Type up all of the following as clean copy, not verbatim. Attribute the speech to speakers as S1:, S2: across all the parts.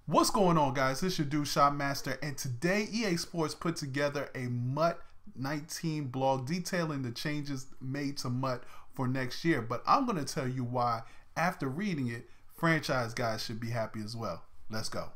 S1: What's going on, guys? It's your dude Shopmaster, and today EA Sports put together a MUT 19 blog detailing the changes made to MUT for next year. But I'm going to tell you why, after reading it, franchise guys should be happy as well. Let's go.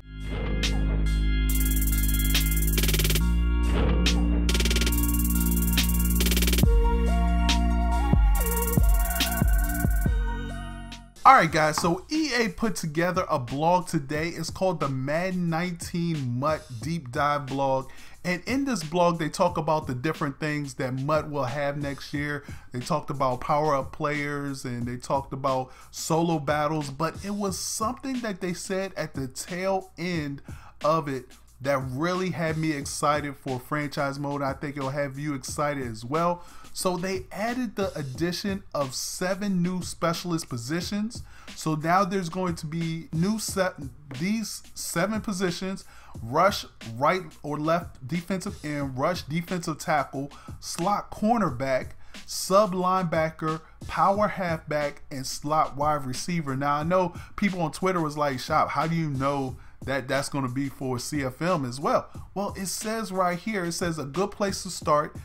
S1: Alright guys, so EA put together a blog today. It's called the Madden 19 MUT Deep Dive blog. And in this blog, they talk about the different things that MUT will have next year. They talked about power-up players and they talked about solo battles. But it was something that they said at the tail end of it that really had me excited for franchise mode. I think it'll have you excited as well. So they added the addition of 7 new specialist positions. So now there's going to be these 7 positions: rush, right or left defensive end, rush defensive tackle, slot cornerback, sub linebacker, power halfback, and slot wide receiver. Now I know people on Twitter was like, "Shop, how do you know that that's going to be for CFM as well?" Well, it says right here, it says a good place to start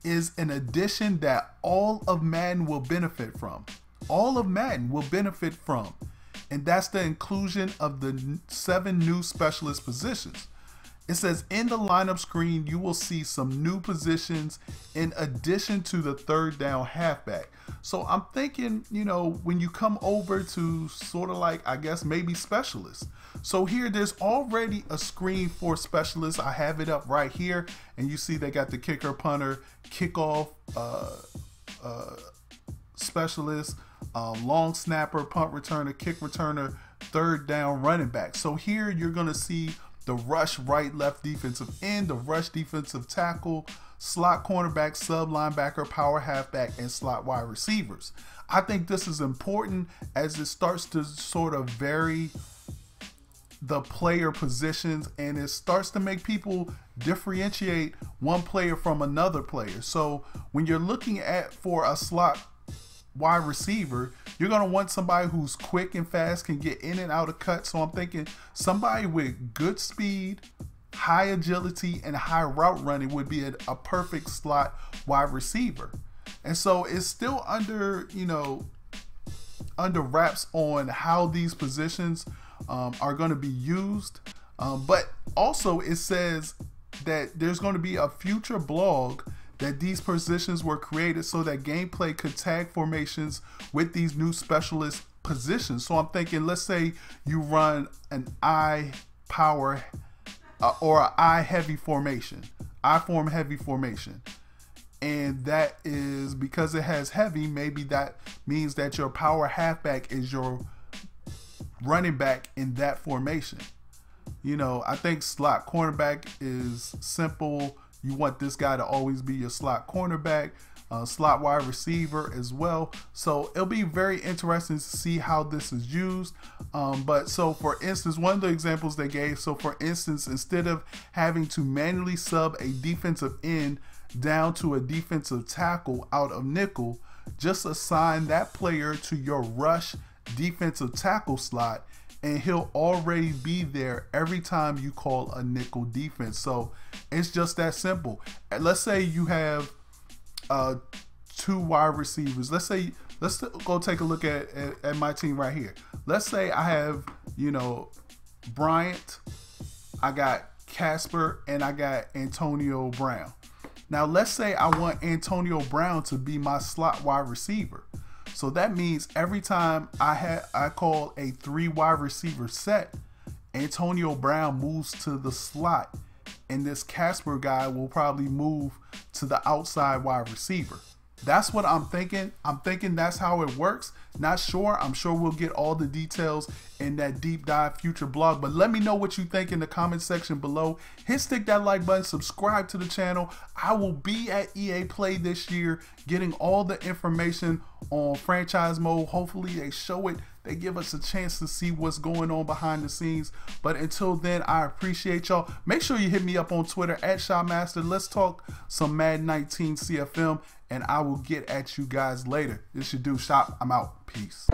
S1: is an addition that all of Madden will benefit from. All of Madden will benefit from. And that's the inclusion of the 7 new specialist positions. It says in the lineup screen, you will see some new positions in addition to the third down halfback. So I'm thinking, you know, when you come over to sort of like, I guess maybe specialists. So here, there's already a screen for specialists. I have it up right here, and you see they got the kicker, punter, kickoff, specialist, long snapper, punt returner, kick returner, third down running back. So here you're gonna see the rush right, left defensive end, the rush defensive tackle, slot cornerback, sub linebacker, power halfback, and slot wide receivers. I think this is important as it starts to sort of vary the player positions, and it starts to make people differentiate one player from another player. So when you're looking at for a slot wide receiver, you're going to want somebody who's quick and fast, can get in and out of cuts. So I'm thinking somebody with good speed, high agility, and high route running would be a perfect slot wide receiver. And so it's still under, you know, under wraps on how these positions are going to be used. But also it says that there's going to be a future blog that these positions were created so that gameplay could tag formations with these new specialist positions. So I'm thinking, let's say you run an I power or an I heavy formation, I form heavy formation. And that is because it has heavy, maybe that means that your power halfback is your running back in that formation. You know, I think slot cornerback is simple. You want this guy to always be your slot cornerback, slot wide receiver as well. So it'll be very interesting to see how this is used. But so for instance, one of the examples they gave, so for instance, instead of having to manually sub a defensive end down to a defensive tackle out of nickel, just assign that player to your rush defensive tackle slot, and he'll already be there every time you call a nickel defense. So it's just that simple. Let's say you have 2 wide receivers. Let's go take a look at my team right here. Let's say I have, you know, Bryant, I got Casper, and I got Antonio Brown. Now let's say I want Antonio Brown to be my slot wide receiver. So that means every time I call a 3 wide receiver set, Antonio Brown moves to the slot, and this Casper guy will probably move to the outside wide receiver. That's what I'm thinking. I'm thinking that's how it works. Not sure. I'm sure we'll get all the details in that deep dive future blog. But let me know what you think in the comment section below. Stick that like button, subscribe to the channel. I will be at EA Play this year getting all the information on franchise mode. Hopefully they show it. They give us a chance to see what's going on behind the scenes. But until then, I appreciate y'all. Make sure you hit me up on Twitter at Shopmaster. Let's talk some Madden 19 CFM, and I will get at you guys later. This is your dude Shop. I'm out. Peace.